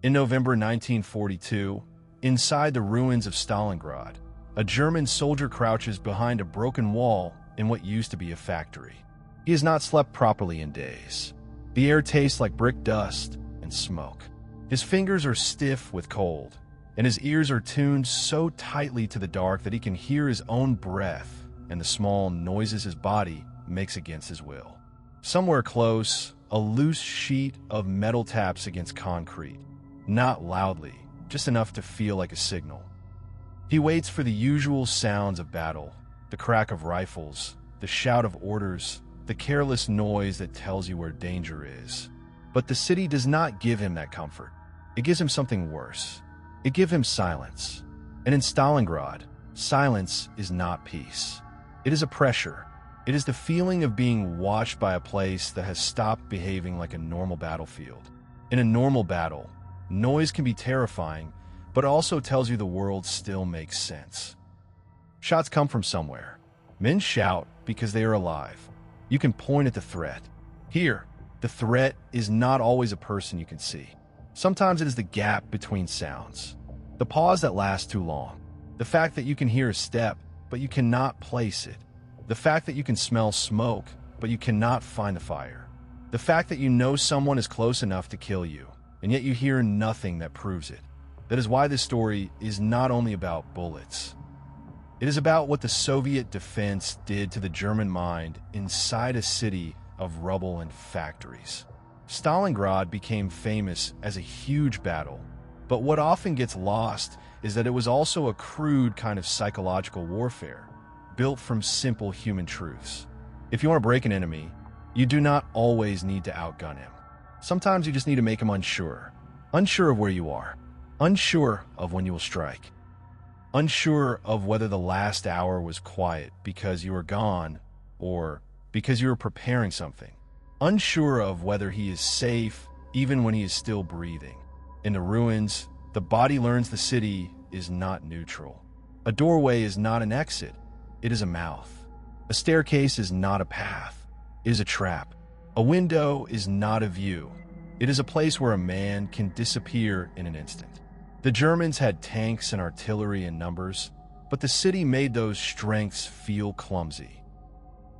In November 1942, inside the ruins of Stalingrad, a German soldier crouches behind a broken wall in what used to be a factory. He has not slept properly in days. The air tastes like brick dust and smoke. His fingers are stiff with cold, and his ears are tuned so tightly to the dark that he can hear his own breath and the small noises his body makes against his will. Somewhere close, a loose sheet of metal taps against concrete, not loudly, just enough to feel like a signal. He waits for the usual sounds of battle, the crack of rifles, the shout of orders, the careless noise that tells you where danger is. But the city does not give him that comfort. It gives him something worse. It gives him silence. And in Stalingrad, silence is not peace. It is a pressure. It is the feeling of being watched by a place that has stopped behaving like a normal battlefield. In a normal battle, noise can be terrifying, but also tells you the world still makes sense. Shots come from somewhere. Men shout because they are alive. You can point at the threat. Here, the threat is not always a person you can see. Sometimes it is the gap between sounds. The pause that lasts too long. The fact that you can hear a step, but you cannot place it. The fact that you can smell smoke, but you cannot find the fire. The fact that you know someone is close enough to kill you, and yet you hear nothing that proves it. That is why this story is not only about bullets. It is about what the Soviet defense did to the German mind inside a city of rubble and factories. Stalingrad became famous as a huge battle, but what often gets lost is that it was also a crude kind of psychological warfare, built from simple human truths. If you want to break an enemy, you do not always need to outgun him. Sometimes you just need to make him unsure. Unsure of where you are. Unsure of when you will strike. Unsure of whether the last hour was quiet because you were gone or because you were preparing something. Unsure of whether he is safe even when he is still breathing. In the ruins, the body learns the city is not neutral. A doorway is not an exit. It is a mouth. A staircase is not a path. It is a trap. A window is not a view. It is a place where a man can disappear in an instant. The Germans had tanks and artillery in numbers, but the city made those strengths feel clumsy.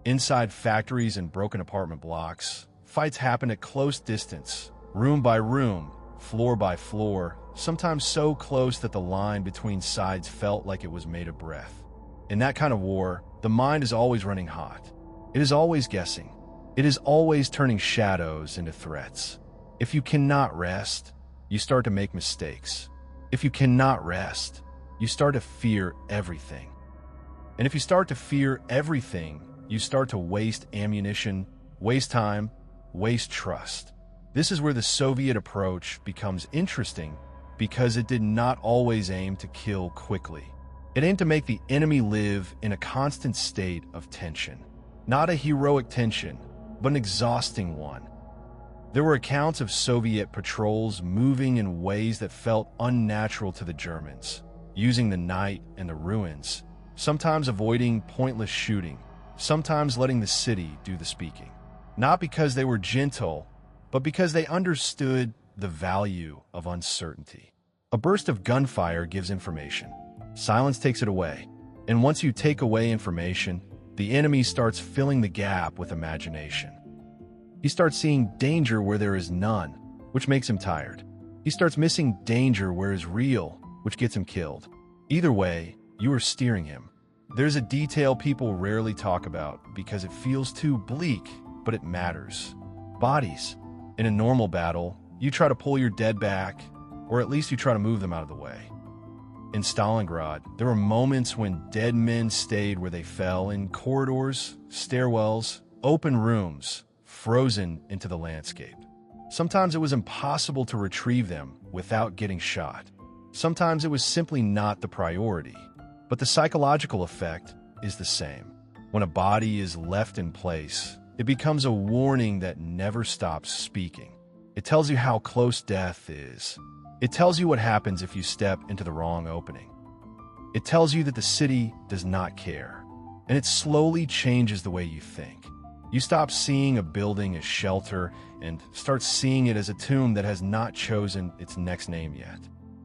Inside factories and broken apartment blocks, fights happened at close distance, room by room, floor by floor, sometimes so close that the line between sides felt like it was made of breath. In that kind of war, the mind is always running hot. It is always guessing. It is always turning shadows into threats. If you cannot rest, you start to make mistakes. If you cannot rest, you start to fear everything. And if you start to fear everything, you start to waste ammunition, waste time, waste trust. This is where the Soviet approach becomes interesting because it did not always aim to kill quickly. It aimed to make the enemy live in a constant state of tension. Not a heroic tension, but an exhausting one. There were accounts of Soviet patrols moving in ways that felt unnatural to the Germans, using the night and the ruins, sometimes avoiding pointless shooting, sometimes letting the city do the speaking. Not because they were gentle, but because they understood the value of uncertainty. A burst of gunfire gives information. Silence takes it away. And once you take away information, the enemy starts filling the gap with imagination. He starts seeing danger where there is none, which makes him tired. He starts missing danger where is real, which gets him killed. Either way, you are steering him. There's a detail people rarely talk about because it feels too bleak, but it matters. Bodies. In a normal battle, you try to pull your dead back, or at least you try to move them out of the way. In Stalingrad, there were moments when dead men stayed where they fell in corridors, stairwells, open rooms, frozen into the landscape. Sometimes it was impossible to retrieve them without getting shot. Sometimes it was simply not the priority. But the psychological effect is the same. When a body is left in place, it becomes a warning that never stops speaking. It tells you how close death is. It tells you what happens if you step into the wrong opening. It tells you that the city does not care. And it slowly changes the way you think. You stop seeing a building as shelter and start seeing it as a tomb that has not chosen its next name yet.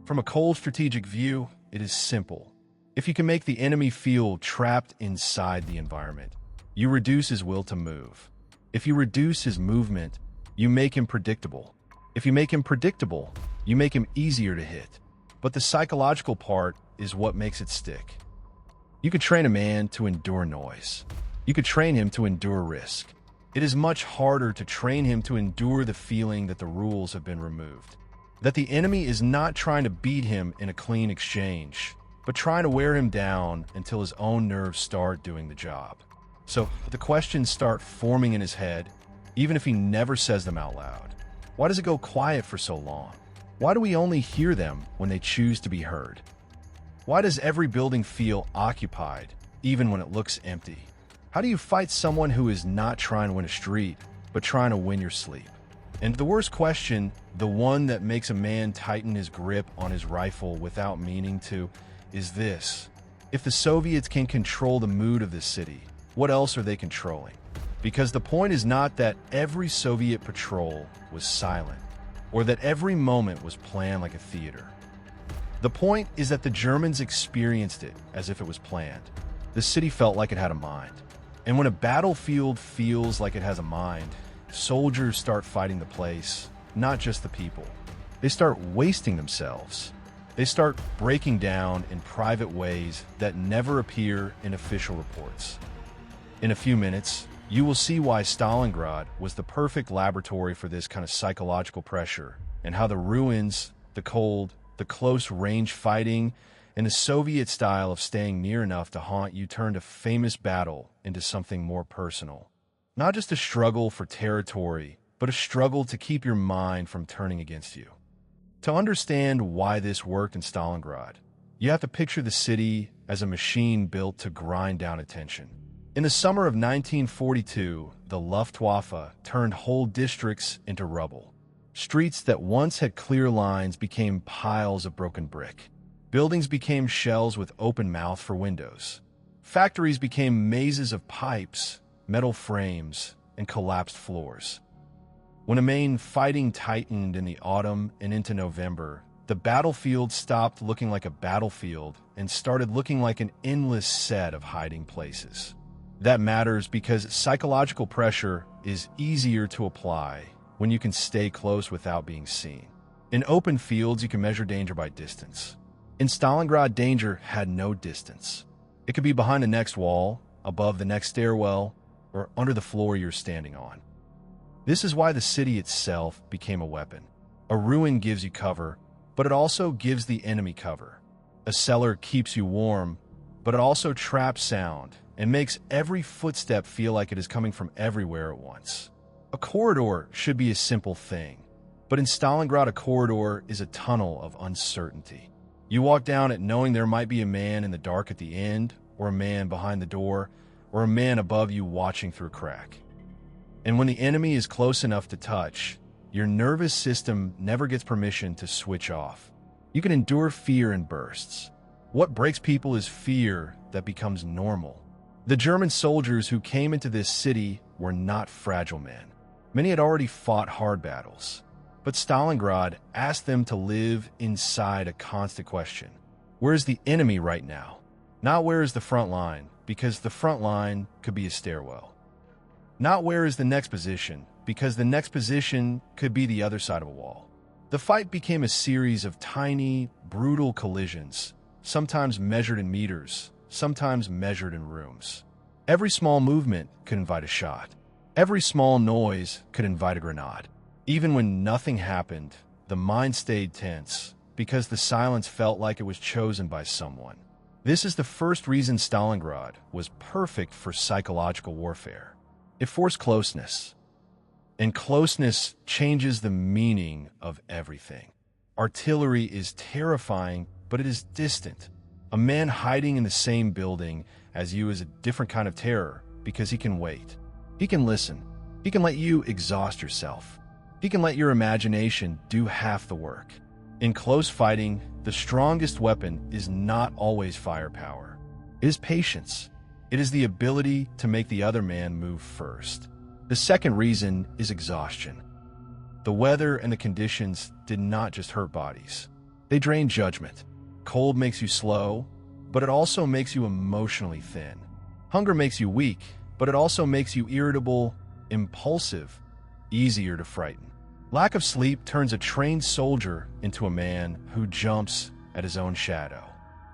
From a cold strategic view, it is simple. If you can make the enemy feel trapped inside the environment, you reduce his will to move. If you reduce his movement, you make him predictable. If you make him predictable, you make him easier to hit. But the psychological part is what makes it stick. You could train a man to endure noise. You could train him to endure risk. It is much harder to train him to endure the feeling that the rules have been removed. That the enemy is not trying to beat him in a clean exchange, but trying to wear him down until his own nerves start doing the job. So the questions start forming in his head, even if he never says them out loud. Why does it go quiet for so long? Why do we only hear them when they choose to be heard? Why does every building feel occupied, even when it looks empty? How do you fight someone who is not trying to win a street, but trying to win your sleep? And the worst question, the one that makes a man tighten his grip on his rifle without meaning to, is this. If the Soviets can control the mood of this city, what else are they controlling? Because the point is not that every Soviet patrol was silent, or that every moment was planned like a theater. The point is that the Germans experienced it as if it was planned. The city felt like it had a mind. And when a battlefield feels like it has a mind, soldiers start fighting the place, not just the people. They start wasting themselves. They start breaking down in private ways that never appear in official reports. In a few minutes, you will see why Stalingrad was the perfect laboratory for this kind of psychological pressure, and how the ruins, the cold, the close-range fighting, and the Soviet style of staying near enough to haunt you turned a famous battle into something more personal. Not just a struggle for territory, but a struggle to keep your mind from turning against you. To understand why this worked in Stalingrad, you have to picture the city as a machine built to grind down attention. In the summer of 1942, the Luftwaffe turned whole districts into rubble. Streets that once had clear lines became piles of broken brick. Buildings became shells with open mouth for windows. Factories became mazes of pipes, metal frames, and collapsed floors. When a main fighting tightened in the autumn and into November, the battlefield stopped looking like a battlefield and started looking like an endless set of hiding places. That matters because psychological pressure is easier to apply when you can stay close without being seen. In open fields, you can measure danger by distance. In Stalingrad, danger had no distance. It could be behind the next wall, above the next stairwell, or under the floor you're standing on. This is why the city itself became a weapon. A ruin gives you cover, but it also gives the enemy cover. A cellar keeps you warm, but it also traps sound and makes every footstep feel like it is coming from everywhere at once. A corridor should be a simple thing, but in Stalingrad, a corridor is a tunnel of uncertainty. You walk down it knowing there might be a man in the dark at the end, or a man behind the door, or a man above you watching through a crack. And when the enemy is close enough to touch, your nervous system never gets permission to switch off. You can endure fear in bursts. What breaks people is fear that becomes normal. The German soldiers who came into this city were not fragile men. Many had already fought hard battles. But Stalingrad asked them to live inside a constant question. Where is the enemy right now? Not where is the front line, because the front line could be a stairwell. Not where is the next position, because the next position could be the other side of a wall. The fight became a series of tiny, brutal collisions, sometimes measured in meters, sometimes measured in rooms. Every small movement could invite a shot. Every small noise could invite a grenade. Even when nothing happened, the mind stayed tense, because the silence felt like it was chosen by someone. This is the first reason Stalingrad was perfect for psychological warfare. It forced closeness. And closeness changes the meaning of everything. Artillery is terrifying, but it is distant. A man hiding in the same building as you is a different kind of terror because he can wait. He can listen. He can let you exhaust yourself. He can let your imagination do half the work. In close fighting, the strongest weapon is not always firepower. It is patience. It is the ability to make the other man move first. The second reason is exhaustion. The weather and the conditions did not just hurt bodies. They drained judgment. Cold makes you slow, but it also makes you emotionally thin. Hunger makes you weak, but it also makes you irritable, impulsive, easier to frighten. Lack of sleep turns a trained soldier into a man who jumps at his own shadow.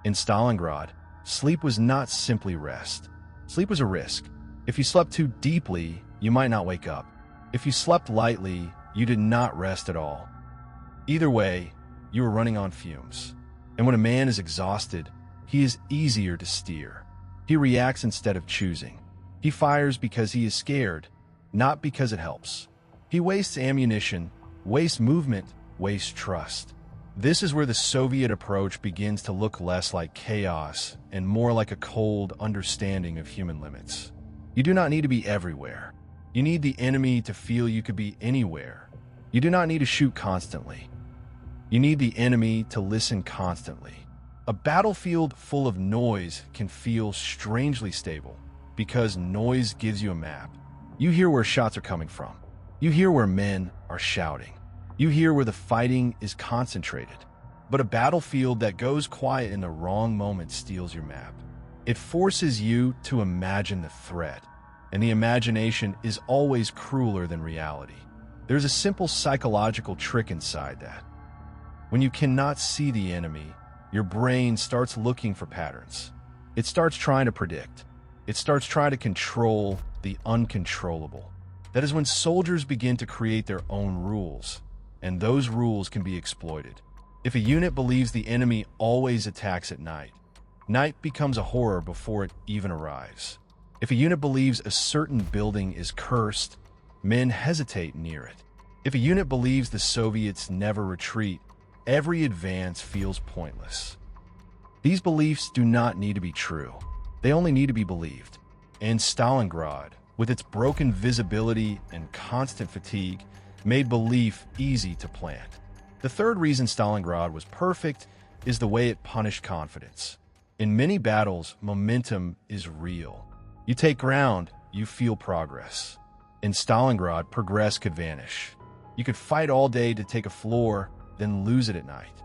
In Stalingrad, sleep was not simply rest. Sleep was a risk. If you slept too deeply, you might not wake up. If you slept lightly, you did not rest at all. Either way, you were running on fumes. And when a man is exhausted, he is easier to steer. He reacts instead of choosing. He fires because he is scared, not because it helps. He wastes ammunition, wastes movement, wastes trust. This is where the Soviet approach begins to look less like chaos and more like a cold understanding of human limits. You do not need to be everywhere. You need the enemy to feel you could be anywhere. You do not need to shoot constantly. You need the enemy to listen constantly. A battlefield full of noise can feel strangely stable because noise gives you a map. You hear where shots are coming from. You hear where men are shouting. You hear where the fighting is concentrated. But a battlefield that goes quiet in the wrong moment steals your map. It forces you to imagine the threat, and the imagination is always crueler than reality. There's a simple psychological trick inside that. When you cannot see the enemy, your brain starts looking for patterns. It starts trying to predict. It starts trying to control the uncontrollable. That is when soldiers begin to create their own rules, and those rules can be exploited. If a unit believes the enemy always attacks at night, night becomes a horror before it even arrives. If a unit believes a certain building is cursed, men hesitate near it. If a unit believes the Soviets never retreat, every advance feels pointless. These beliefs do not need to be true. They only need to be believed. And Stalingrad, with its broken visibility and constant fatigue, made belief easy to plant. The third reason Stalingrad was perfect is the way it punished confidence. In many battles, momentum is real. You take ground, you feel progress. In Stalingrad, progress could vanish. You could fight all day to take a floor, then lose it at night.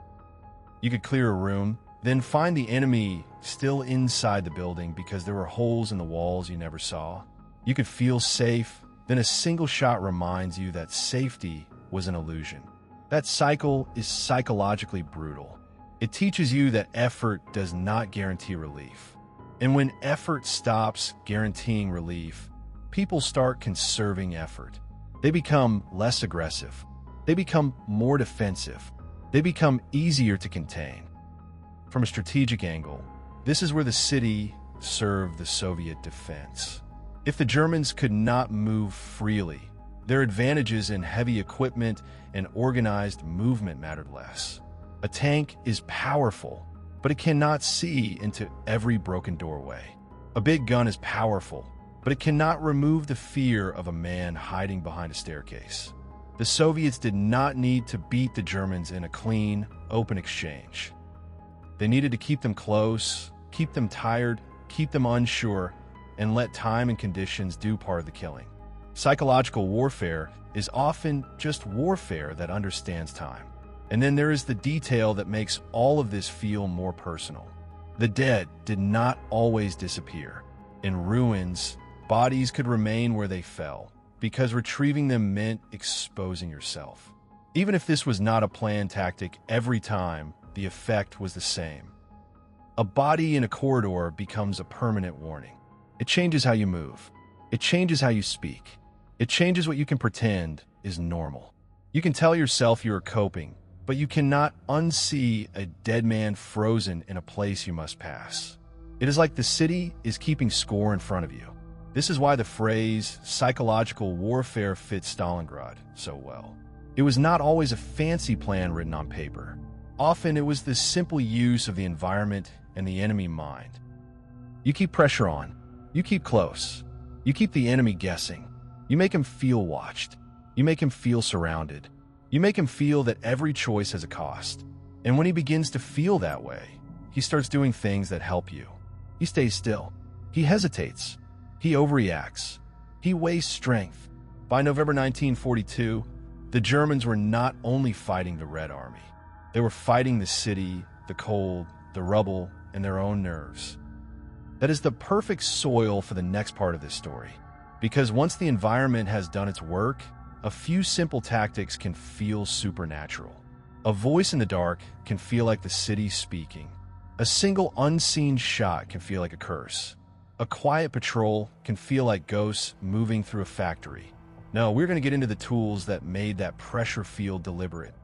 You could clear a room, then find the enemy still inside the building because there were holes in the walls you never saw. You could feel safe, then a single shot reminds you that safety was an illusion. That cycle is psychologically brutal. It teaches you that effort does not guarantee relief. And when effort stops guaranteeing relief, people start conserving effort. They become less aggressive. They become more defensive. They become easier to contain. From a strategic angle, this is where the city served the Soviet defense. If the Germans could not move freely, their advantages in heavy equipment and organized movement mattered less. A tank is powerful, but it cannot see into every broken doorway. A big gun is powerful, but it cannot remove the fear of a man hiding behind a staircase. The Soviets did not need to beat the Germans in a clean, open exchange. They needed to keep them close, keep them tired, keep them unsure, and let time and conditions do part of the killing. Psychological warfare is often just warfare that understands time. And then there is the detail that makes all of this feel more personal. The dead did not always disappear. In ruins, bodies could remain where they fell, because retrieving them meant exposing yourself. Even if this was not a planned tactic every time, the effect was the same. A body in a corridor becomes a permanent warning. It changes how you move. It changes how you speak. It changes what you can pretend is normal. You can tell yourself you are coping, but you cannot unsee a dead man frozen in a place you must pass. It is like the city is keeping score in front of you. This is why the phrase psychological warfare fits Stalingrad so well. It was not always a fancy plan written on paper. Often it was the simple use of the environment and the enemy mind. You keep pressure on. You keep close. You keep the enemy guessing. You make him feel watched. You make him feel surrounded. You make him feel that every choice has a cost. And when he begins to feel that way, he starts doing things that help you. He stays still. He hesitates. He overreacts. He wastes strength. By November 1942, the Germans were not only fighting the Red Army. They were fighting the city, the cold, the rubble, and their own nerves. That is the perfect soil for the next part of this story. Because once the environment has done its work, a few simple tactics can feel supernatural. A voice in the dark can feel like the city speaking. A single unseen shot can feel like a curse. A quiet patrol can feel like ghosts moving through a factory. No, we're going to get into the tools that made that pressure feel deliberate.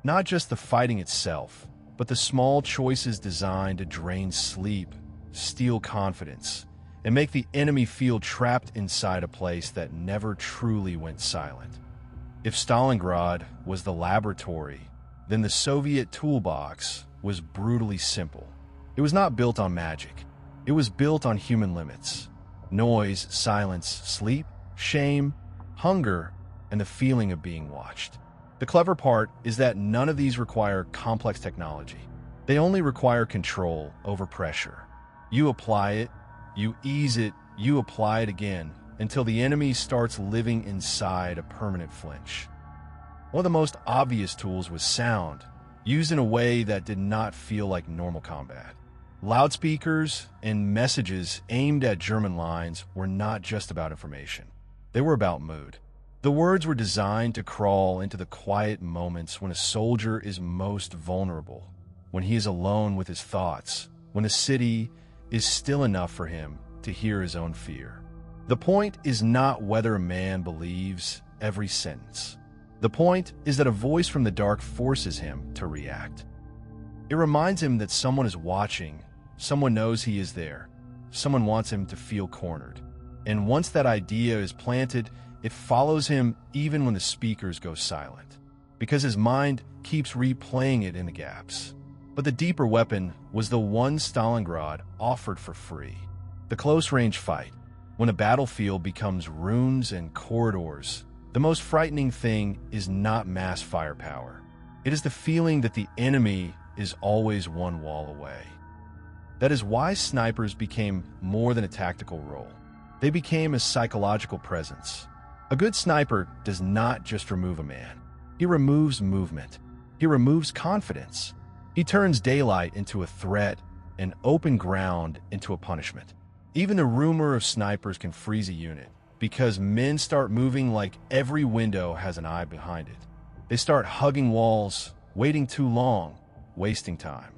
Not just the fighting itself, but the small choices designed to drain sleep, steal confidence, and make the enemy feel trapped inside a place that never truly went silent. If Stalingrad was the laboratory, then the Soviet toolbox was brutally simple. It was not built on magic. It was built on human limits. Noise, silence, sleep, shame, hunger, and the feeling of being watched. The clever part is that none of these require complex technology. They only require control over pressure. You apply it, you ease it, you apply it again, until the enemy starts living inside a permanent flinch. One of the most obvious tools was sound, used in a way that did not feel like normal combat. Loudspeakers and messages aimed at German lines were not just about information. They were about mood. The words were designed to crawl into the quiet moments when a soldier is most vulnerable, when he is alone with his thoughts, when the city is still enough for him to hear his own fear. The point is not whether a man believes every sentence. The point is that a voice from the dark forces him to react. It reminds him that someone is watching, someone knows he is there, someone wants him to feel cornered. And once that idea is planted, it follows him even when the speakers go silent, because his mind keeps replaying it in the gaps. But the deeper weapon was the one Stalingrad offered for free. The close-range fight. When a battlefield becomes ruins and corridors, the most frightening thing is not mass firepower. It is the feeling that the enemy is always one wall away. That is why snipers became more than a tactical role. They became a psychological presence. A good sniper does not just remove a man. He removes movement. He removes confidence. He turns daylight into a threat and open ground into a punishment. Even the rumor of snipers can freeze a unit, because men start moving like every window has an eye behind it. They start hugging walls, waiting too long, wasting time.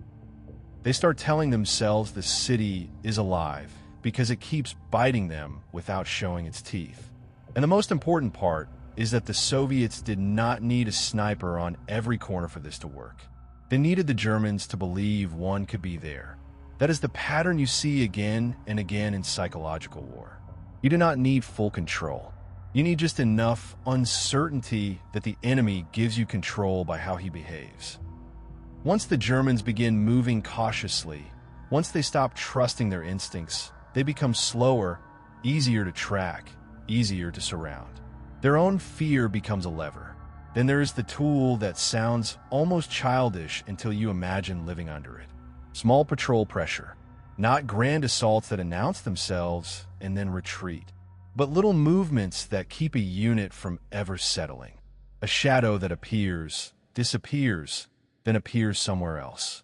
They start telling themselves the city is alive because it keeps biting them without showing its teeth. And the most important part is that the Soviets did not need a sniper on every corner for this to work. They needed the Germans to believe one could be there. That is the pattern you see again and again in psychological war. You do not need full control. You need just enough uncertainty that the enemy gives you control by how he behaves. Once the Germans begin moving cautiously, once they stop trusting their instincts, they become slower, easier to track, easier to surround. Their own fear becomes a lever. Then there is the tool that sounds almost childish until you imagine living under it. Small patrol pressure. Not grand assaults that announce themselves and then retreat, but little movements that keep a unit from ever settling. A shadow that appears, disappears, then appears somewhere else.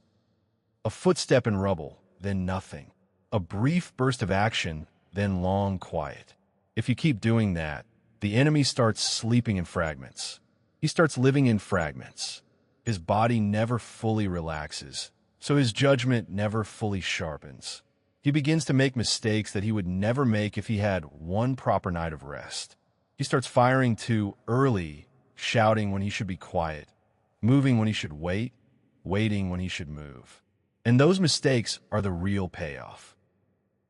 A footstep in rubble, then nothing. A brief burst of action, then long quiet. If you keep doing that, the enemy starts sleeping in fragments. He starts living in fragments. His body never fully relaxes, so his judgment never fully sharpens. He begins to make mistakes that he would never make if he had one proper night of rest. He starts firing too early, shouting when he should be quiet, moving when he should wait, waiting when he should move. And those mistakes are the real payoff.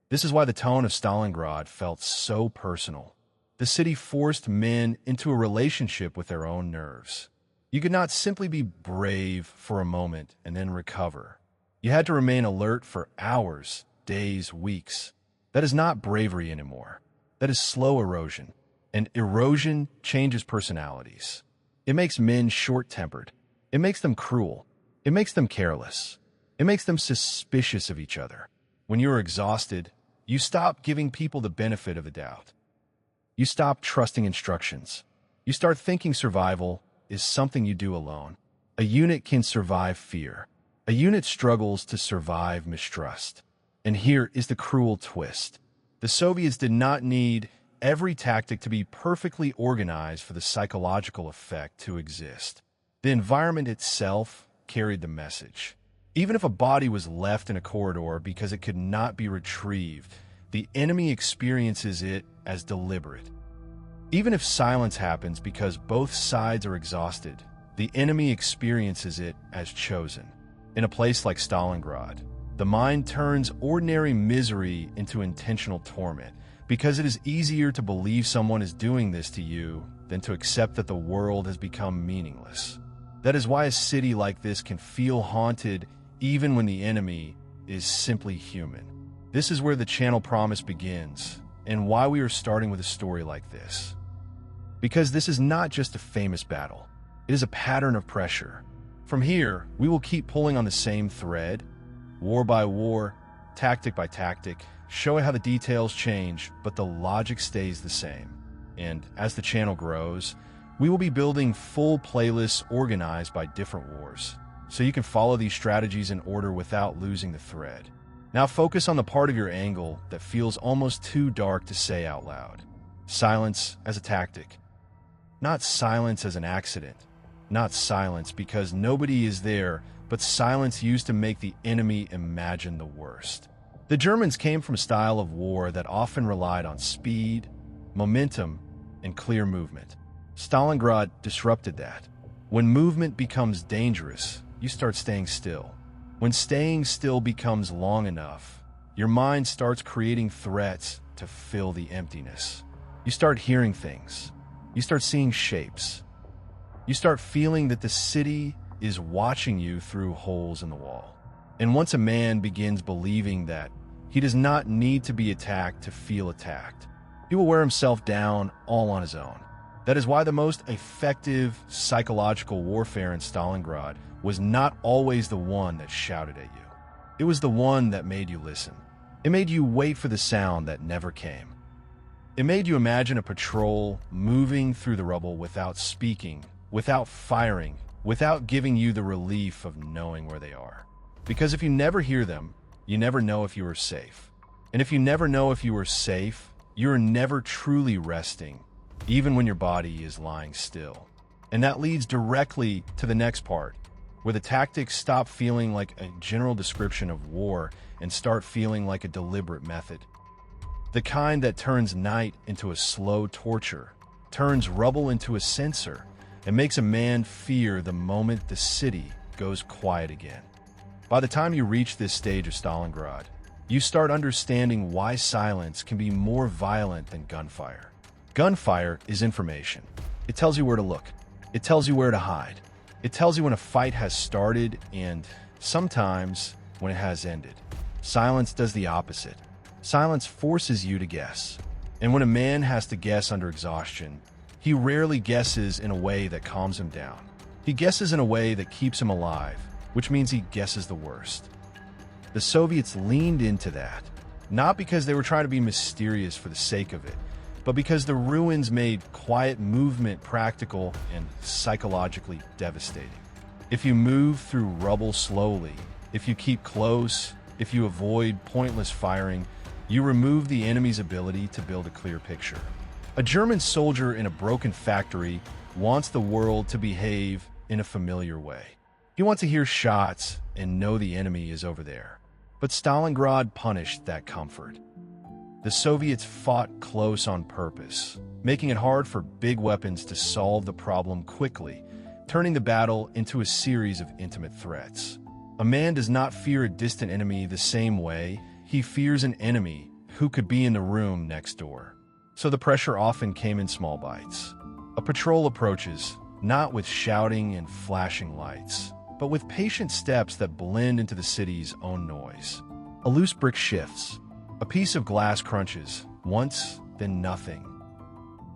This is why the tone of Stalingrad felt so personal. The city forced men into a relationship with their own nerves. You could not simply be brave for a moment and then recover. You had to remain alert for hours, days, weeks. That is not bravery anymore. That is slow erosion. And erosion changes personalities. It makes men short-tempered. It makes them cruel. It makes them careless. It makes them suspicious of each other. When you are exhausted, You stop giving people the benefit of the doubt. You stop trusting instructions. You start thinking survival is something you do alone. A unit can survive fear. A unit struggles to survive mistrust. And here is the cruel twist. The Soviets did not need every tactic to be perfectly organized for the psychological effect to exist. The environment itself carried the message. Even if a body was left in a corridor because it could not be retrieved, the enemy experiences it as deliberate. Even if silence happens because both sides are exhausted, the enemy experiences it as chosen. In a place like Stalingrad, the mind turns ordinary misery into intentional torment because it is easier to believe someone is doing this to you than to accept that the world has become meaningless. That is why a city like this can feel haunted even when the enemy is simply human. This is where the channel promise begins, and why we are starting with a story like this. Because this is not just a famous battle, it is a pattern of pressure. From here, we will keep pulling on the same thread, war by war, tactic by tactic, showing how the details change, but the logic stays the same. And as the channel grows, we will be building full playlists organized by different wars, so you can follow these strategies in order without losing the thread. Now focus on the part of your angle that feels almost too dark to say out loud. Silence as a tactic. Not silence as an accident. Not silence because nobody is there, but silence used to make the enemy imagine the worst. The Germans came from a style of war that often relied on speed, momentum, and clear movement. Stalingrad disrupted that. When movement becomes dangerous, you start staying still. When staying still becomes long enough, your mind starts creating threats to fill the emptiness. You start hearing things. You start seeing shapes. You start feeling that the city is watching you through holes in the wall. And once a man begins believing that he does not need to be attacked to feel attacked, he will wear himself down all on his own. That is why the most effective psychological warfare in Stalingrad was not always the one that shouted at you. It was the one that made you listen. It made you wait for the sound that never came. It made you imagine a patrol moving through the rubble without speaking, without firing, without giving you the relief of knowing where they are. Because if you never hear them, you never know if you are safe. And if you never know if you are safe, you are never truly resting, even when your body is lying still. And that leads directly to the next part, where the tactics stop feeling like a general description of war and start feeling like a deliberate method. The kind that turns night into a slow torture, turns rubble into a sensor, and makes a man fear the moment the city goes quiet again. By the time you reach this stage of Stalingrad, you start understanding why silence can be more violent than gunfire. Gunfire is information. It tells you where to look. It tells you where to hide. It tells you when a fight has started and, sometimes, when it has ended. Silence does the opposite. Silence forces you to guess. And when a man has to guess under exhaustion, he rarely guesses in a way that calms him down. He guesses in a way that keeps him alive, which means he guesses the worst. The Soviets leaned into that, not because they were trying to be mysterious for the sake of it, but because the ruins made quiet movement practical and psychologically devastating. If you move through rubble slowly, if you keep close, if you avoid pointless firing, you remove the enemy's ability to build a clear picture. A German soldier in a broken factory wants the world to behave in a familiar way. He wants to hear shots and know the enemy is over there. But Stalingrad punished that comfort. The Soviets fought close on purpose, making it hard for big weapons to solve the problem quickly, turning the battle into a series of intimate threats. A man does not fear a distant enemy the same way he fears an enemy who could be in the room next door. So the pressure often came in small bites. A patrol approaches, not with shouting and flashing lights, but with patient steps that blend into the city's own noise. A loose brick shifts. A piece of glass crunches, once, then nothing.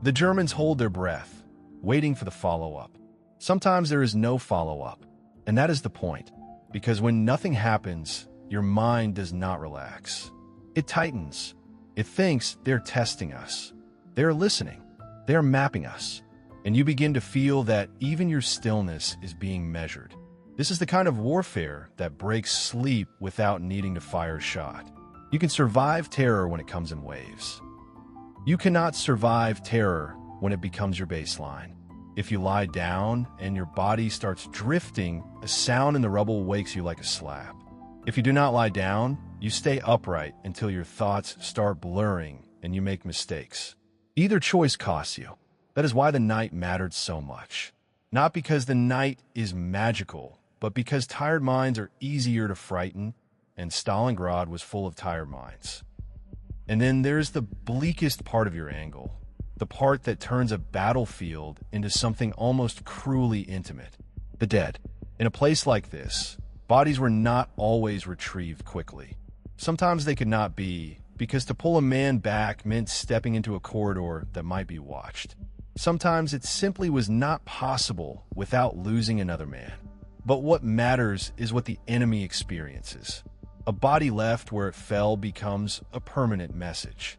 The Germans hold their breath, waiting for the follow-up. Sometimes there is no follow-up, and that is the point, because when nothing happens, your mind does not relax. It tightens, It thinks they're testing us. They're listening. They're mapping us. And you begin to feel that even your stillness is being measured. This is the kind of warfare that breaks sleep without needing to fire a shot. You can survive terror when it comes in waves. You cannot survive terror when it becomes your baseline. If you lie down and your body starts drifting, a sound in the rubble wakes you like a slap. If you do not lie down, you stay upright until your thoughts start blurring and you make mistakes. Either choice costs you. That is why the night mattered so much. Not because the night is magical, but because tired minds are easier to frighten, and Stalingrad was full of tired minds. And then there's the bleakest part of your angle, the part that turns a battlefield into something almost cruelly intimate. The dead. In a place like this, bodies were not always retrieved quickly. Sometimes they could not be, because to pull a man back meant stepping into a corridor that might be watched. Sometimes it simply was not possible without losing another man. But what matters is what the enemy experiences. A body left where it fell becomes a permanent message.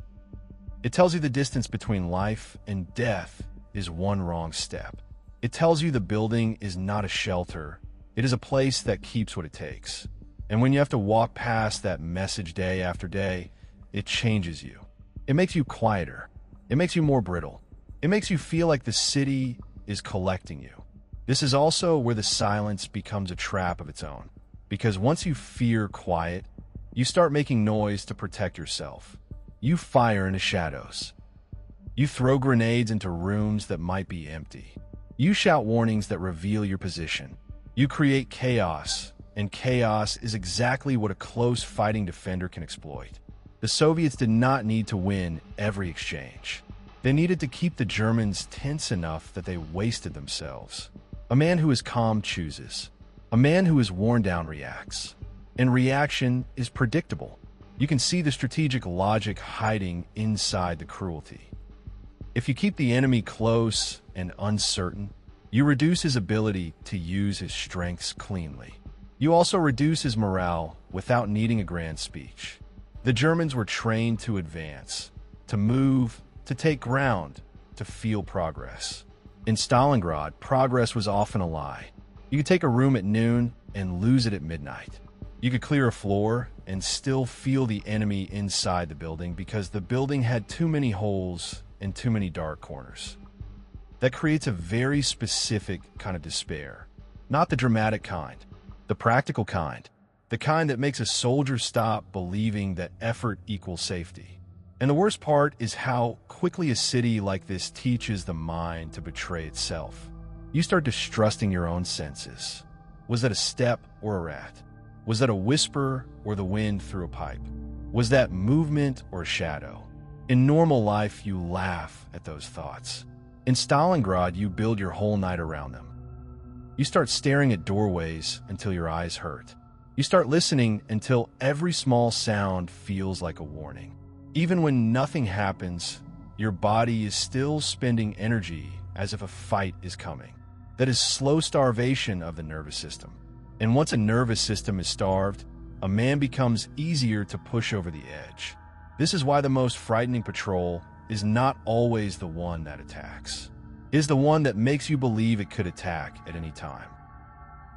It tells you the distance between life and death is one wrong step. It tells you the building is not a shelter. It is a place that keeps what it takes. And when you have to walk past that message day after day, it changes you. It makes you quieter. It makes you more brittle. It makes you feel like the city is collecting you. This is also where the silence becomes a trap of its own. Because once you fear quiet, you start making noise to protect yourself. You fire into shadows. You throw grenades into rooms that might be empty. You shout warnings that reveal your position. You create chaos, and chaos is exactly what a close fighting defender can exploit. The Soviets did not need to win every exchange. They needed to keep the Germans tense enough that they wasted themselves. A man who is calm chooses. A man who is worn down reacts. And reaction is predictable. You can see the strategic logic hiding inside the cruelty. If you keep the enemy close and uncertain, you reduce his ability to use his strengths cleanly. You also reduce his morale without needing a grand speech. The Germans were trained to advance, to move, to take ground, to feel progress. In Stalingrad, progress was often a lie. You could take a room at noon and lose it at midnight. You could clear a floor and still feel the enemy inside the building because the building had too many holes and too many dark corners. That creates a very specific kind of despair. Not the dramatic kind, the practical kind. The kind that makes a soldier stop believing that effort equals safety. And the worst part is how quickly a city like this teaches the mind to betray itself. You start distrusting your own senses. Was that a step or a rat? Was that a whisper or the wind through a pipe? Was that movement or a shadow? In normal life, you laugh at those thoughts. In Stalingrad, you build your whole night around them. You start staring at doorways until your eyes hurt. You start listening until every small sound feels like a warning. Even when nothing happens, your body is still spending energy as if a fight is coming. That is slow starvation of the nervous system. And once a nervous system is starved, a man becomes easier to push over the edge. This is why the most frightening patrol is not always the one that attacks. It is the one that makes you believe it could attack at any time.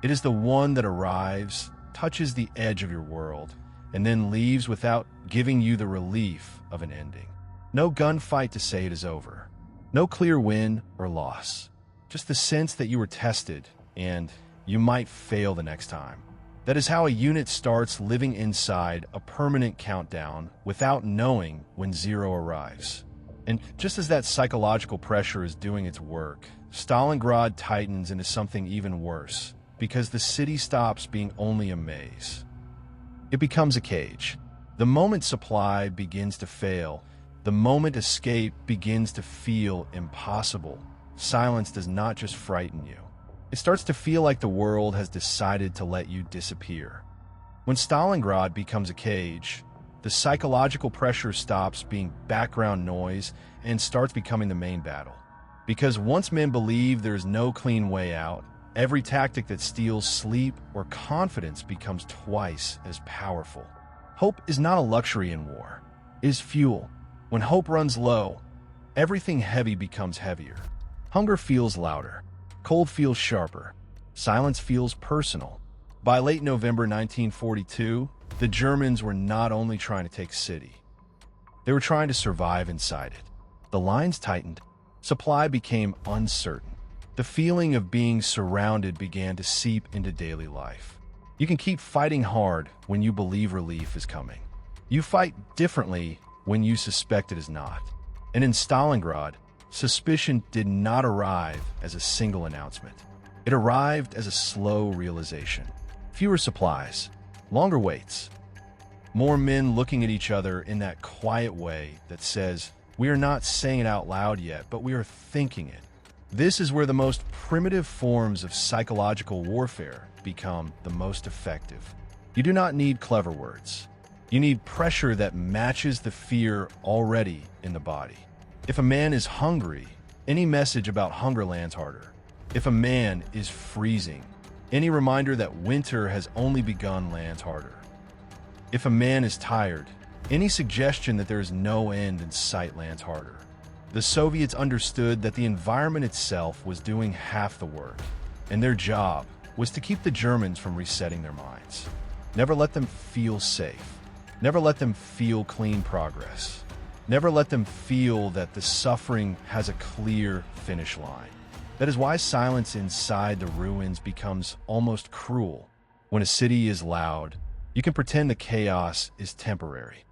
It is the one that arrives, touches the edge of your world, and then leaves without giving you the relief of an ending. No gunfight to say it is over. No clear win or loss. Just the sense that you were tested and you might fail the next time. That is how a unit starts living inside a permanent countdown without knowing when zero arrives. And just as that psychological pressure is doing its work, Stalingrad tightens into something even worse, because the city stops being only a maze. It becomes a cage. The moment supply begins to fail, the moment escape begins to feel impossible, silence does not just frighten you. It starts to feel like the world has decided to let you disappear. When Stalingrad becomes a cage, the psychological pressure stops being background noise and starts becoming the main battle. Because once men believe there is no clean way out, every tactic that steals sleep or confidence becomes twice as powerful. Hope is not a luxury in war. is fuel. When hope runs low, everything heavy becomes heavier. Hunger feels louder. Cold feels sharper. Silence feels personal. By late November 1942, the Germans were not only trying to take a city, they were trying to survive inside it. The lines tightened. Supply became uncertain. The feeling of being surrounded began to seep into daily life. You can keep fighting hard when you believe relief is coming. You fight differently when you suspect it is not. And in Stalingrad, suspicion did not arrive as a single announcement. It arrived as a slow realization. Fewer supplies, longer waits, more men looking at each other in that quiet way that says, we are not saying it out loud yet, but we are thinking it. This is where the most primitive forms of psychological warfare become the most effective. You do not need clever words. You need pressure that matches the fear already in the body. If a man is hungry, any message about hunger lands harder. If a man is freezing, any reminder that winter has only begun lands harder. If a man is tired, any suggestion that there is no end in sight lands harder. The Soviets understood that the environment itself was doing half the work, and their job was to keep the Germans from resetting their minds. Never let them feel safe. Never let them feel clean progress. Never let them feel that the suffering has a clear finish line. That is why silence inside the ruins becomes almost cruel. When a city is loud, you can pretend the chaos is temporary.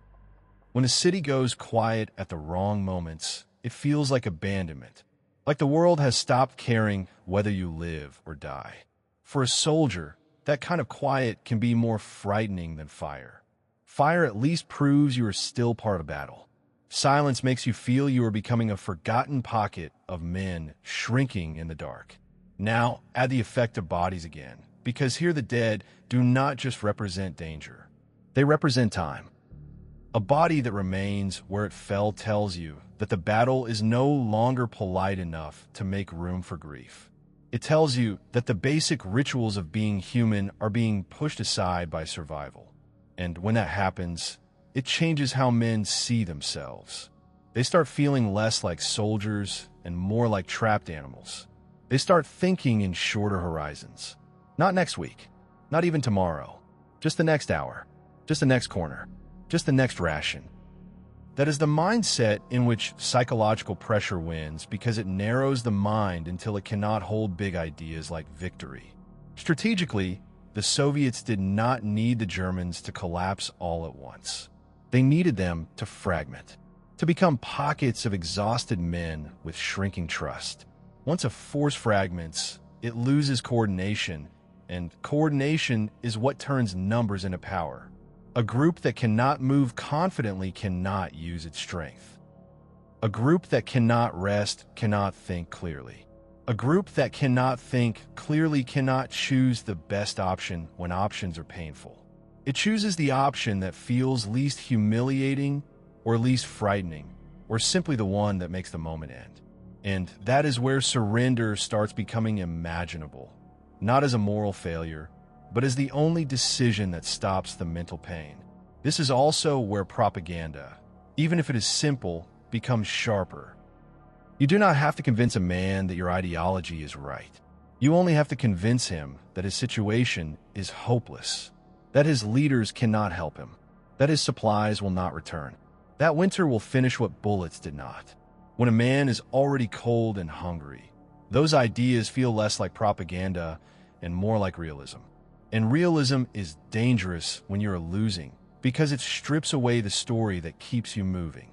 When a city goes quiet at the wrong moments, it feels like abandonment, like the world has stopped caring whether you live or die. For a soldier, that kind of quiet can be more frightening than fire. Fire at least proves you are still part of battle. Silence makes you feel you are becoming a forgotten pocket of men shrinking in the dark. Now, add the effect of bodies again, because here the dead do not just represent danger. They represent time. A body that remains where it fell tells you that the battle is no longer polite enough to make room for grief. It tells you that the basic rituals of being human are being pushed aside by survival. And when that happens, it changes how men see themselves. They start feeling less like soldiers and more like trapped animals. They start thinking in shorter horizons. Not next week, not even tomorrow, just the next hour, just the next corner, just the next ration. That is the mindset in which psychological pressure wins because it narrows the mind until it cannot hold big ideas like victory. Strategically, the Soviets did not need the Germans to collapse all at once. They needed them to fragment, to become pockets of exhausted men with shrinking trust. Once a force fragments, it loses coordination, and coordination is what turns numbers into power. A group that cannot move confidently cannot use its strength. A group that cannot rest cannot think clearly. A group that cannot think clearly cannot choose the best option when options are painful. It chooses the option that feels least humiliating or least frightening, or simply the one that makes the moment end. And that is where surrender starts becoming imaginable, not as a moral failure, but as the only decision that stops the mental pain. This is also where propaganda, even if it is simple, becomes sharper. You do not have to convince a man that your ideology is right. You only have to convince him that his situation is hopeless, that his leaders cannot help him, that his supplies will not return, that winter will finish what bullets did not. When a man is already cold and hungry, those ideas feel less like propaganda and more like realism. And realism is dangerous when you're losing because it strips away the story that keeps you moving.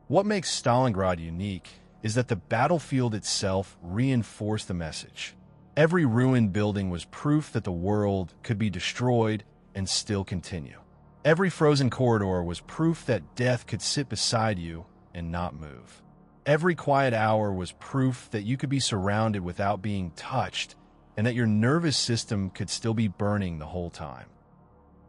What makes Stalingrad unique is that the battlefield itself reinforced the message. Every ruined building was proof that the world could be destroyed and still continue. Every frozen corridor was proof that death could sit beside you and not move. Every quiet hour was proof that you could be surrounded without being touched and that your nervous system could still be burning the whole time.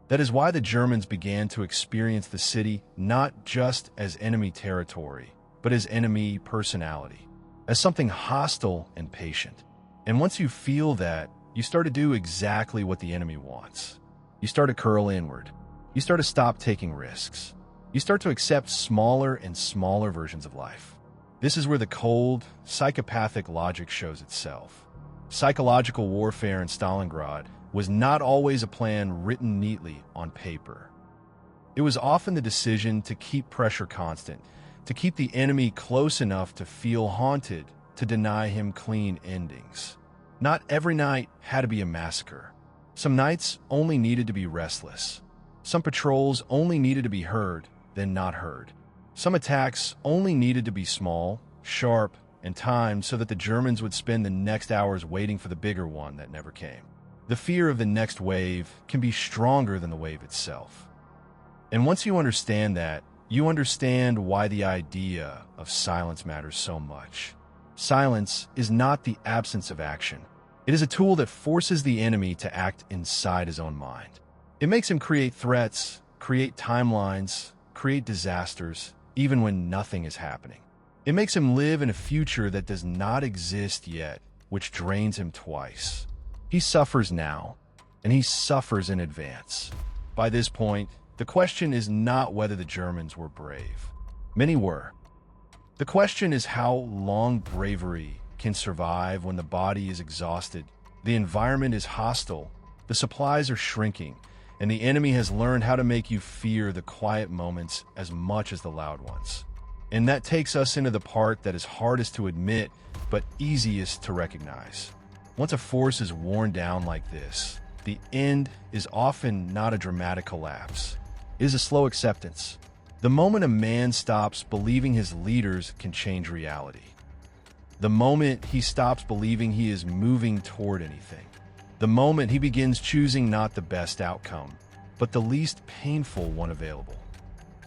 That is why the Germans began to experience the city not just as enemy territory, but as enemy personality, as something hostile and patient. And once you feel that, you start to do exactly what the enemy wants. You start to curl inward. You start to stop taking risks. You start to accept smaller and smaller versions of life. This is where the cold, psychopathic logic shows itself. Psychological warfare in Stalingrad was not always a plan written neatly on paper. It was often the decision to keep pressure constant, to keep the enemy close enough to feel haunted, to deny him clean endings. Not every night had to be a massacre. Some nights only needed to be restless. Some patrols only needed to be heard, then not heard. Some attacks only needed to be small, sharp, and timed so that the Germans would spend the next hours waiting for the bigger one that never came. The fear of the next wave can be stronger than the wave itself. And once you understand that, you understand why the idea of silence matters so much. Silence is not the absence of action. It is a tool that forces the enemy to act inside his own mind. It makes him create threats, create timelines, create disasters, even when nothing is happening. It makes him live in a future that does not exist yet, which drains him twice. He suffers now, and he suffers in advance. By this point, the question is not whether the Germans were brave. Many were. The question is how long bravery can survive when the body is exhausted, the environment is hostile, the supplies are shrinking, and the enemy has learned how to make you fear the quiet moments as much as the loud ones. And that takes us into the part that is hardest to admit, but easiest to recognize. Once a force is worn down like this, the end is often not a dramatic collapse. It is a slow acceptance. The moment a man stops believing his leaders can change reality. The moment he stops believing he is moving toward anything. The moment he begins choosing not the best outcome, but the least painful one available.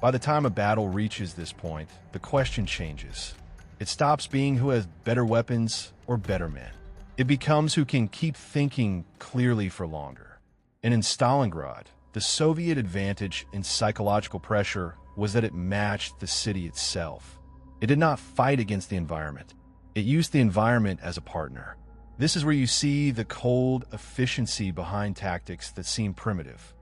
By the time a battle reaches this point, the question changes. It stops being who has better weapons or better men. It becomes who can keep thinking clearly for longer. And in Stalingrad, the Soviet advantage in psychological pressure was that it matched the city itself. It did not fight against the environment. It used the environment as a partner. This is where you see the cold efficiency behind tactics that seem primitive.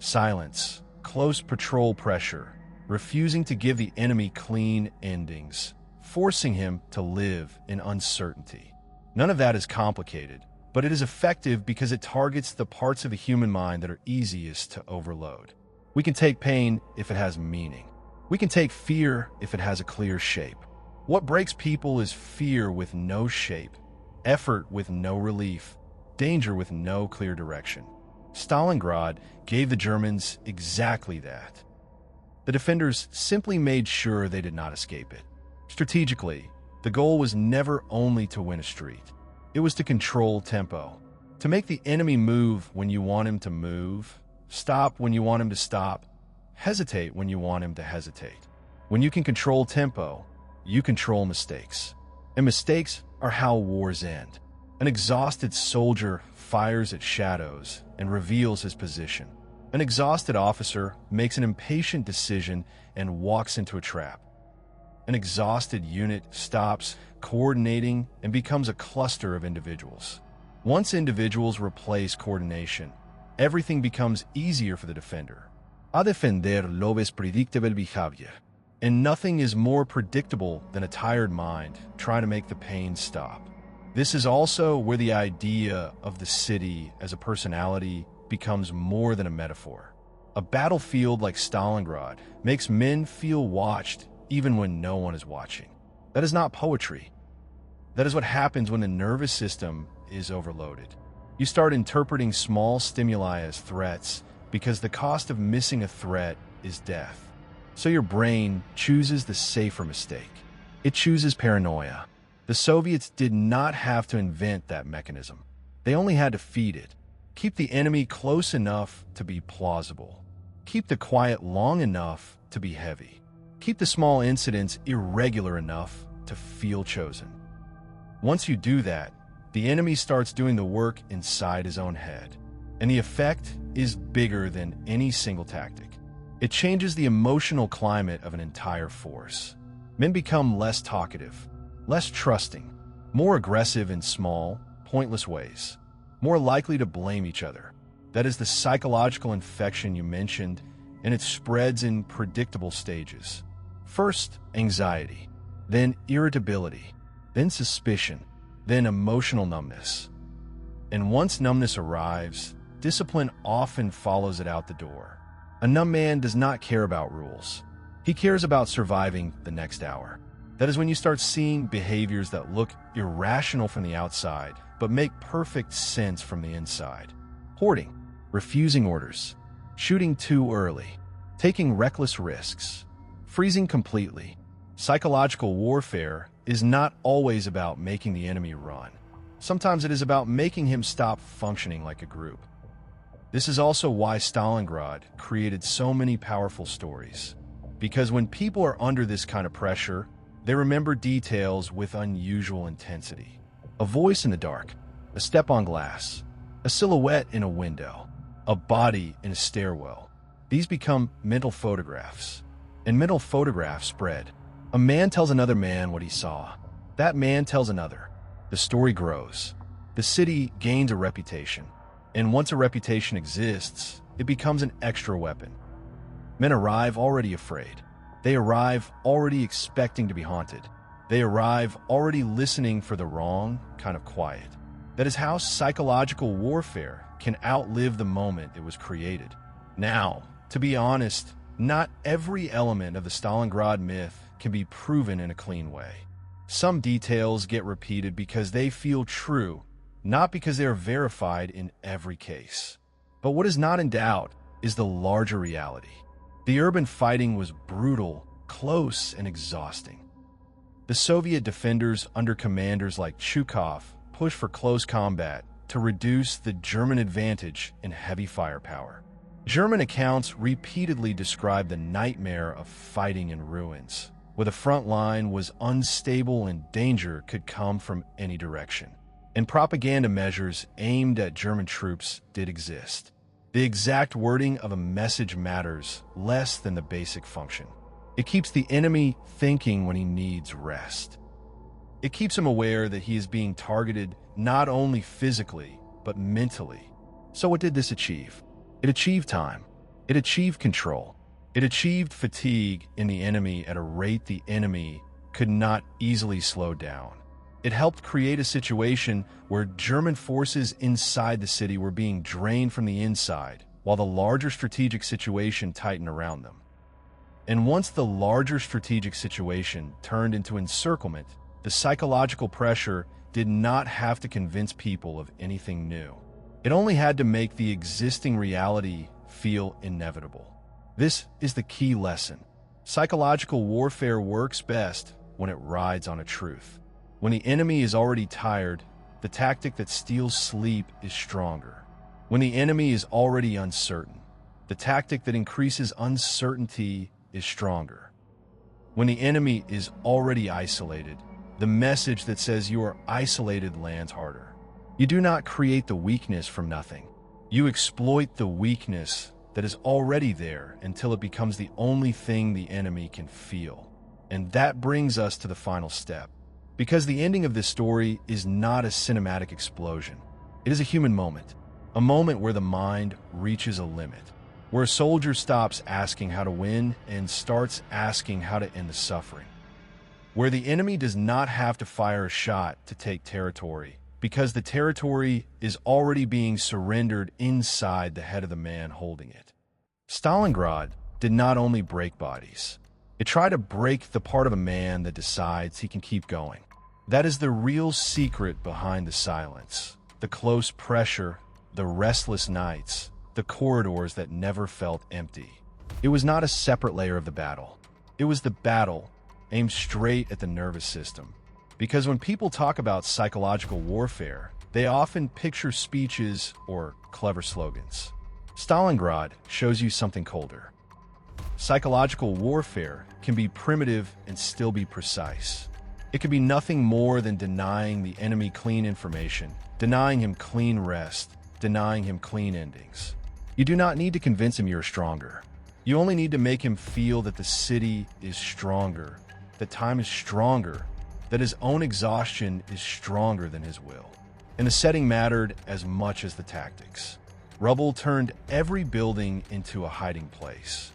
Silence, close patrol pressure, refusing to give the enemy clean endings, forcing him to live in uncertainty. None of that is complicated, but it is effective because it targets the parts of the human mind that are easiest to overload. We can take pain if it has meaning. We can take fear if it has a clear shape. What breaks people is fear with no shape, effort with no relief, danger with no clear direction. Stalingrad gave the Germans exactly that. The defenders simply made sure they did not escape it. Strategically, the goal was never only to win a street. It was to control tempo, to make the enemy move when you want him to move, stop when you want him to stop, hesitate when you want him to hesitate. When you can control tempo, you control mistakes. And mistakes are how wars end. An exhausted soldier fires at shadows and reveals his position. An exhausted officer makes an impatient decision and walks into a trap. An exhausted unit stops coordinating and becomes a cluster of individuals. Once individuals replace coordination, everything becomes easier for the defender. A defender lo ves predictable behavior. And nothing is more predictable than a tired mind trying to make the pain stop. This is also where the idea of the city as a personality becomes more than a metaphor. A battlefield like Stalingrad makes men feel watched even when no one is watching. That is not poetry. That is what happens when the nervous system is overloaded. You start interpreting small stimuli as threats because the cost of missing a threat is death. So your brain chooses the safer mistake. It chooses paranoia. The Soviets did not have to invent that mechanism. They only had to feed it. Keep the enemy close enough to be plausible. Keep the quiet long enough to be heavy. Keep the small incidents irregular enough to feel chosen. Once you do that, the enemy starts doing the work inside his own head. And the effect is bigger than any single tactic. It changes the emotional climate of an entire force. Men become less talkative, less trusting, more aggressive in small, pointless ways, more likely to blame each other. That is the psychological infection you mentioned, and it spreads in predictable stages. First, anxiety, then irritability, then suspicion, then emotional numbness. And once numbness arrives, discipline often follows it out the door. A numb man does not care about rules. He cares about surviving the next hour. That is when you start seeing behaviors that look irrational from the outside, but make perfect sense from the inside. Hoarding, refusing orders, shooting too early, taking reckless risks, freezing completely. Psychological warfare is not always about making the enemy run. Sometimes it is about making him stop functioning like a group. This is also why Stalingrad created so many powerful stories. Because when people are under this kind of pressure, they remember details with unusual intensity. A voice in the dark, a step on glass, a silhouette in a window, a body in a stairwell. These become mental photographs. And mental photographs spread. A man tells another man what he saw. That man tells another. The story grows. The city gains a reputation. And once a reputation exists, it becomes an extra weapon. Men arrive already afraid. They arrive already expecting to be haunted. They arrive already listening for the wrong kind of quiet. That is how psychological warfare can outlive the moment it was created. Now, to be honest, not every element of the Stalingrad myth can be proven in a clean way. Some details get repeated because they feel true, not because they are verified in every case. But what is not in doubt is the larger reality. The urban fighting was brutal, close, and exhausting. The Soviet defenders under commanders like Chukov pushed for close combat to reduce the German advantage in heavy firepower. German accounts repeatedly describe the nightmare of fighting in ruins, where the front line was unstable and danger could come from any direction. And propaganda measures aimed at German troops did exist. The exact wording of a message matters less than the basic function. It keeps the enemy thinking when he needs rest. It keeps him aware that he is being targeted not only physically, but mentally. So what did this achieve? It achieved time. It achieved control. It achieved fatigue in the enemy at a rate the enemy could not easily slow down. It helped create a situation where German forces inside the city were being drained from the inside, while the larger strategic situation tightened around them. And once the larger strategic situation turned into encirclement, the psychological pressure did not have to convince people of anything new. It only had to make the existing reality feel inevitable. This is the key lesson. Psychological warfare works best when it rides on a truth. When the enemy is already tired, the tactic that steals sleep is stronger. When the enemy is already uncertain, the tactic that increases uncertainty is stronger. When the enemy is already isolated, the message that says you are isolated lands harder. You do not create the weakness from nothing. You exploit the weakness that is already there until it becomes the only thing the enemy can feel. And that brings us to the final step. Because the ending of this story is not a cinematic explosion. It is a human moment. A moment where the mind reaches a limit. Where a soldier stops asking how to win and starts asking how to end the suffering. Where the enemy does not have to fire a shot to take territory, because the territory is already being surrendered inside the head of the man holding it. Stalingrad did not only break bodies. It tried to break the part of a man that decides he can keep going. That is the real secret behind the silence, the close pressure, the restless nights, the corridors that never felt empty. It was not a separate layer of the battle. It was the battle aimed straight at the nervous system. Because when people talk about psychological warfare, they often picture speeches or clever slogans. Stalingrad shows you something colder. Psychological warfare can be primitive and still be precise. It can be nothing more than denying the enemy clean information, denying him clean rest, denying him clean endings. You do not need to convince him you're stronger. You only need to make him feel that the city is stronger, that time is stronger, that his own exhaustion is stronger than his will. And the setting mattered as much as the tactics. Rubble turned every building into a hiding place.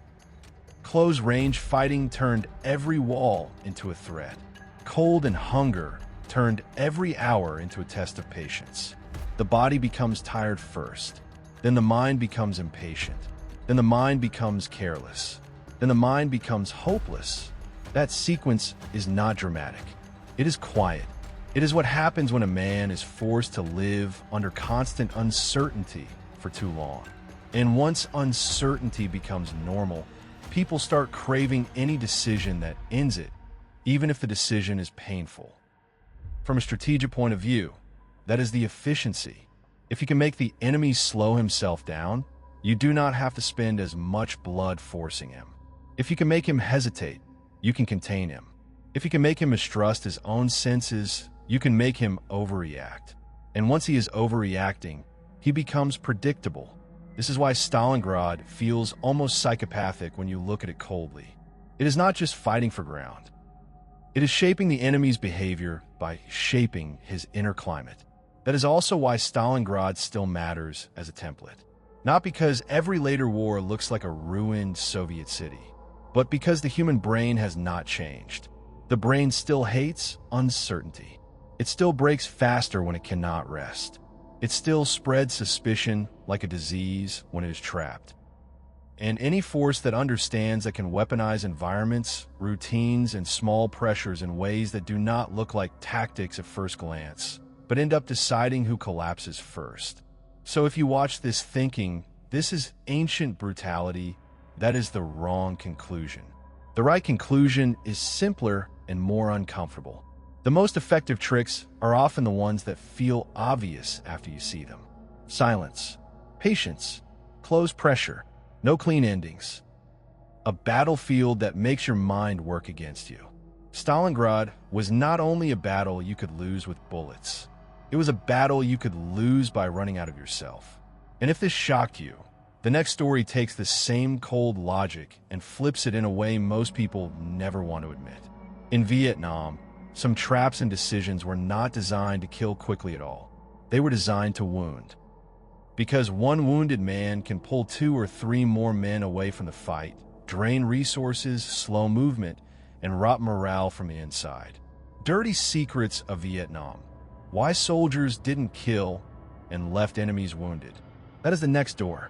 Close-range fighting turned every wall into a threat. Cold and hunger turned every hour into a test of patience. The body becomes tired first, then the mind becomes impatient, then the mind becomes careless, then the mind becomes hopeless. That sequence is not dramatic. It is quiet. It is what happens when a man is forced to live under constant uncertainty for too long. And once uncertainty becomes normal, people start craving any decision that ends it, even if the decision is painful. From a strategic point of view, that is the efficiency. If you can make the enemy slow himself down, you do not have to spend as much blood forcing him. If you can make him hesitate, you can contain him. If you can make him mistrust his own senses, you can make him overreact. And once he is overreacting, he becomes predictable. This is why Stalingrad feels almost psychopathic when you look at it coldly. It is not just fighting for ground. It is shaping the enemy's behavior by shaping his inner climate. That is also why Stalingrad still matters as a template. Not because every later war looks like a ruined Soviet city, but because the human brain has not changed. The brain still hates uncertainty. It still breaks faster when it cannot rest. It still spreads suspicion like a disease when it is trapped. And any force that understands that can weaponize environments, routines, and small pressures in ways that do not look like tactics at first glance, but end up deciding who collapses first. So if you watch this thinking, this is ancient brutality, that is the wrong conclusion. The right conclusion is simpler and more uncomfortable. The most effective tricks are often the ones that feel obvious after you see them. Silence, patience, close pressure, no clean endings. A battlefield that makes your mind work against you. Stalingrad was not only a battle you could lose with bullets. It was a battle you could lose by running out of yourself. And if this shocked you, the next story takes the same cold logic and flips it in a way most people never want to admit. In Vietnam, some traps and decisions were not designed to kill quickly at all. They were designed to wound. Because one wounded man can pull 2 or 3 more men away from the fight, drain resources, slow movement, and rot morale from the inside. Dirty secrets of Vietnam. Why soldiers didn't kill and left enemies wounded. That is the next door.